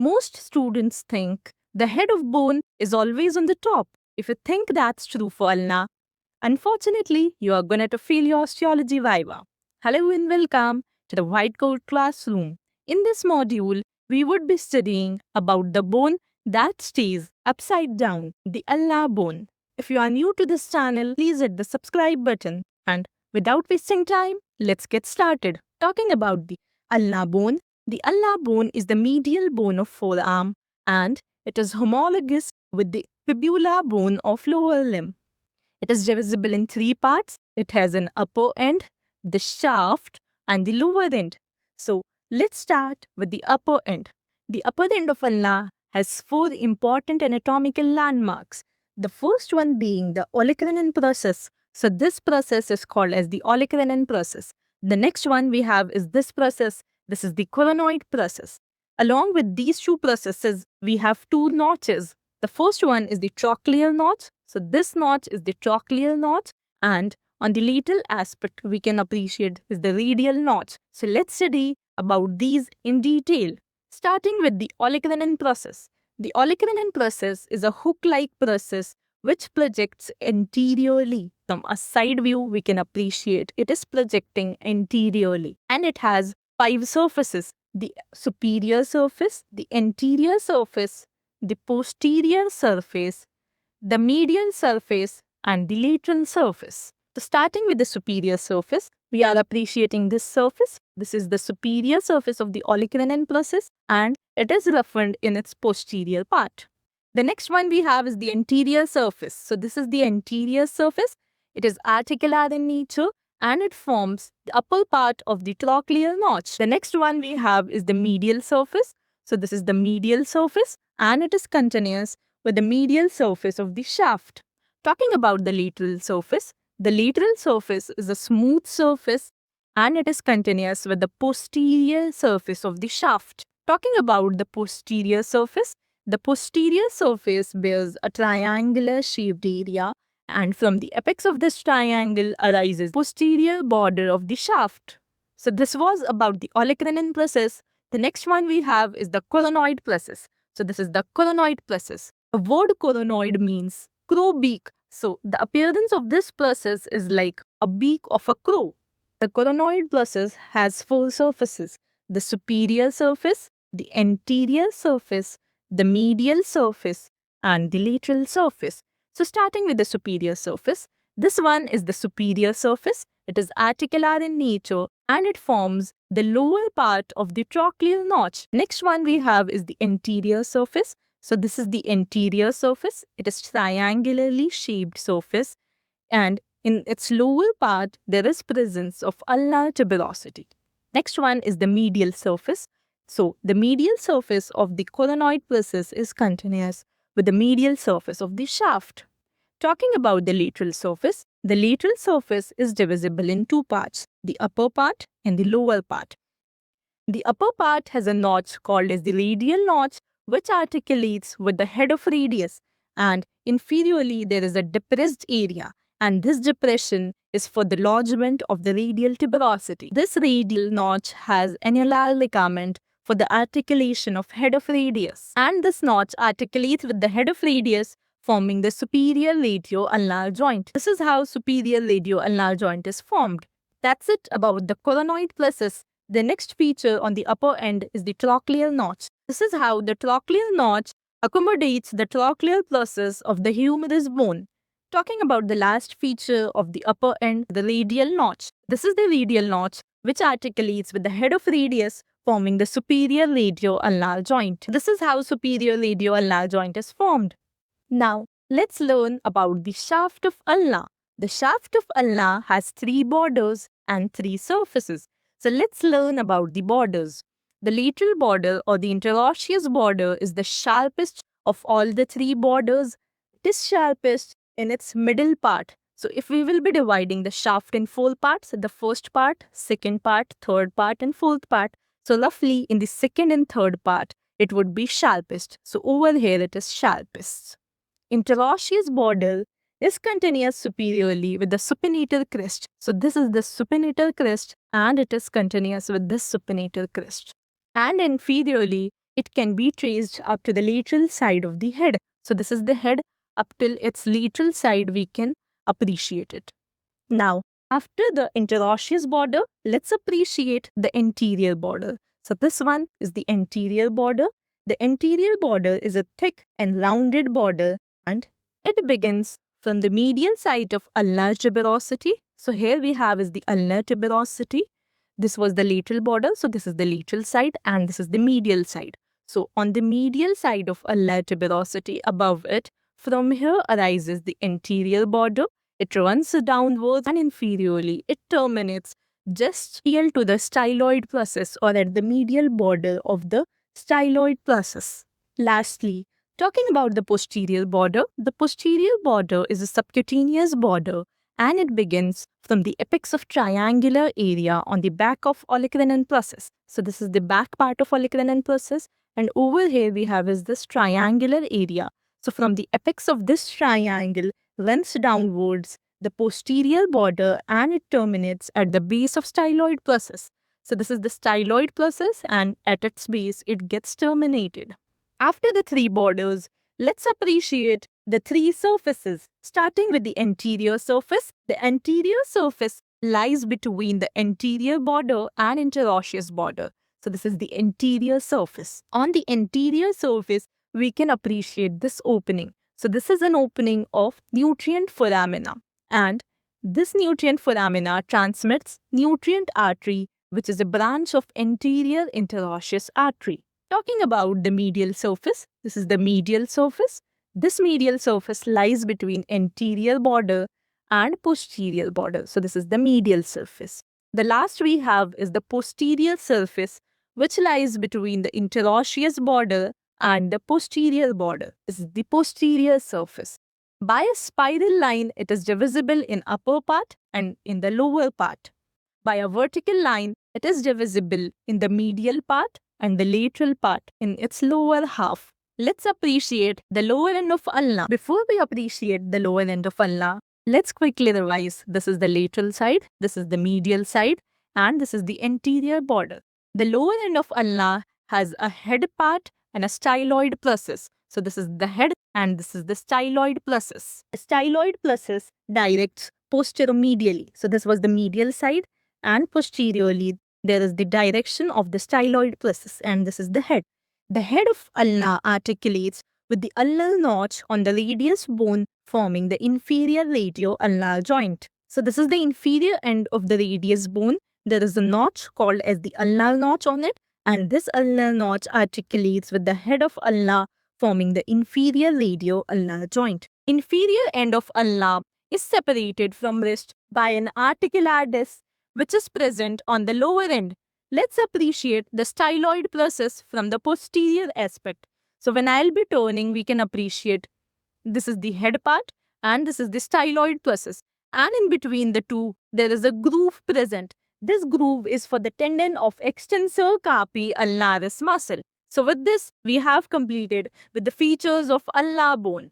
Most students think the head of bone is always on the top. If you think that's true for Allah, unfortunately, you are going to fail your osteology viva. Hello and welcome to the White Coat Classroom. In this module, we would be studying about the bone that stays upside down, the Allah bone. If you are new to this channel, please hit the subscribe button. And without wasting time, let's get started. Talking about the Allah bone is the medial bone of forearm and it is homologous with the fibula bone of lower limb. It is divisible in three parts. It has an upper end, the shaft, and the lower end. So let's start with the upper end. The upper end of Allah has four important anatomical landmarks. The first one being the olecranon process. So this process is called as the olecranon process. The next one we have is this process. This is the coronoid process. Along with these two processes, we have two notches. The first one is the trochlear notch. So this notch is the trochlear notch, and on the lateral aspect we can appreciate is the radial notch. So let's study about these in detail. Starting with the olecranon process. The olecranon process is a hook-like process which projects anteriorly. From a side view, we can appreciate it is projecting anteriorly, and it has five surfaces: the superior surface, the anterior surface, the posterior surface, the medial surface, and the lateral surface. So starting with the superior surface, we are appreciating this surface. This is the superior surface of the olecranon process and it is roughened in its posterior part. The next one we have is the anterior surface. So this is the anterior surface. It is articular in nature and it forms the upper part of the trochlear notch. The next one we have is the medial surface. So this is the medial surface and it is continuous with the medial surface of the shaft. Talking about the lateral surface is a smooth surface and it is continuous with the posterior surface of the shaft. Talking about the posterior surface bears a triangular shaped area and from the apex of this triangle arises posterior border of the shaft. So this was about the olecranon process. The next one we have is the coronoid process. So this is the coronoid process. The word coronoid means crow beak. So the appearance of this process is like a beak of a crow. The coronoid process has four surfaces: the superior surface, the anterior surface, the medial surface, and the lateral surface. So starting with the superior surface, this one is the superior surface. It is articular in nature and it forms the lower part of the trochlear notch. Next one we have is the anterior surface. So this is the anterior surface. It is triangularly shaped surface and in its lower part there is presence of ulnar tuberosity. Next one is the medial surface. So the medial surface of the coronoid process is continuous with the medial surface of the shaft. Talking about the lateral surface is divisible in two parts, the upper part and the lower part. The upper part has a notch called as the radial notch which articulates with the head of radius, and inferiorly there is a depressed area, and this depression is for the lodgement of the radial tuberosity. This radial notch has annular ligament for the articulation of head of radius, and this notch articulates with the head of radius forming the superior radio-ulnar joint. This is how superior radio-ulnar joint is formed. That's it about the coronoid process. The next feature on the upper end is the trochlear notch. This is how the trochlear notch accommodates the trochlear process of the humerus bone. Talking about the last feature of the upper end, the radial notch. This is the radial notch which articulates with the head of radius forming the superior radio-ulnar joint. This is how superior radio-ulnar joint is formed. Now, let's learn about the shaft of Allah. The shaft of Allah has three borders and three surfaces. So let's learn about the borders. The lateral border or the interosseous border is the sharpest of all the three borders. It is sharpest in its middle part. So if we will be dividing the shaft in four parts, the first part, second part, third part, and fourth part. So roughly in the second and third part, it would be sharpest. So over here it is sharpest. Interosseous border is continuous superiorly with the supinator crest. So this is the supinator crest and it is continuous with this supinator crest. And inferiorly, it can be traced up to the lateral side of the head. So this is the head. Up till its lateral side, we can appreciate it. Now, after the interosseous border, let's appreciate the anterior border. So this one is the anterior border. The anterior border is a thick and rounded border, and it begins from the medial side of ulnar tuberosity. So here we have is the ulnar tuberosity. This was the lateral border. So this is the lateral side and this is the medial side. So on the medial side of ulnar tuberosity, above it, from here arises the anterior border. It runs downwards and inferiorly. It terminates just medial to the styloid process or at the medial border of the styloid process. Lastly, talking about the posterior border is a subcutaneous border and it begins from the apex of triangular area on the back of olecranon process. So this is the back part of olecranon process, and over here we have is this triangular area. So from the apex of this triangle runs downwards the posterior border and it terminates at the base of styloid process. So this is the styloid process and at its base it gets terminated. After the three borders, let's appreciate the three surfaces. Starting with the anterior surface, the anterior surface lies between the anterior border and interosseous border. So this is the anterior surface. On the anterior surface, we can appreciate this opening. So this is an opening of nutrient foramina, and this nutrient foramina transmits nutrient artery, which is a branch of anterior interosseous artery. Talking about the medial surface, this is the medial surface. This medial surface lies between anterior border and posterior border. So this is the medial surface. The last we have is the posterior surface, which lies between the interosseous border and the posterior border. This is the posterior surface. By a spiral line, it is divisible in upper part and in the lower part. By a vertical line, it is divisible in the medial part and the lateral part in its lower half. Let's appreciate the lower end of ulna. Before we appreciate the lower end of ulna, let's quickly revise. This is the lateral side, this is the medial side, and this is the anterior border. The lower end of ulna has a head part and a styloid process. So this is the head and this is the styloid process. The styloid process directs posteromedially. So this was the medial side, and posteriorly there is the direction of the styloid process, and this is the head. The head of ulna articulates with the ulnar notch on the radius bone, forming the inferior radio-ulnar joint. So this is the inferior end of the radius bone. There is a notch called as the ulnar notch on it, and this ulnar notch articulates with the head of ulna, forming the inferior radio-ulnar joint. Inferior end of ulna is separated from wrist by an articular disc which is present on the lower end. Let's appreciate the styloid process from the posterior aspect. So when I'll be turning, we can appreciate this is the head part and this is the styloid process. And in between the two, there is a groove present. This groove is for the tendon of extensor carpi ulnaris muscle. So with this, we have completed with the features of ulnar bone.